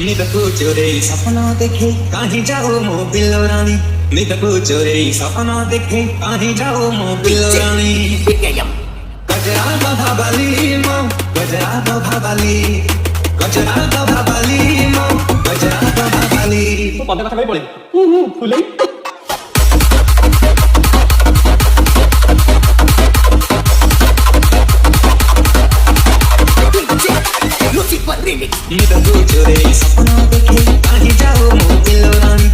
नित पूछो रे सपना देखे कहीं जाओ मो बिल्लो रानी नित पूछो रे सपना देखे कहीं जाओ मो बिल्लो रानी गजरा बाबा बाली मो गजरा बाबा बाली गजरा बाबा बाली मो गजरा बाबा बाली तो पदे कथा नहीं पड़े फुले नित पूछो रे सपना देखे कहीं जाओ मो बिल्लो रानी